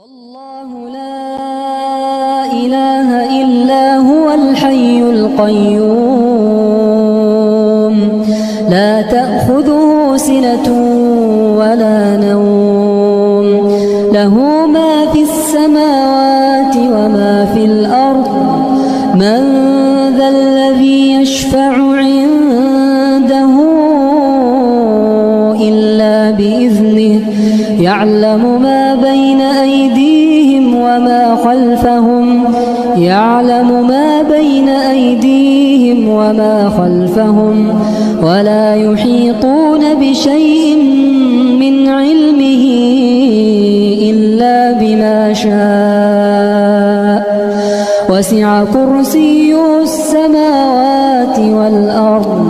الله لا إله إلا هو الحي القيوم لا تأخذه سنة ولا نوم له ما في السماوات وما في الأرض من ذا الذي يشفع عنده إلا بإذنه يعلم ما بين أيديهم وما خلفهم ولا يحيطون بشيء من علمه إلا بما شاء وسع كرسيه السماوات والأرض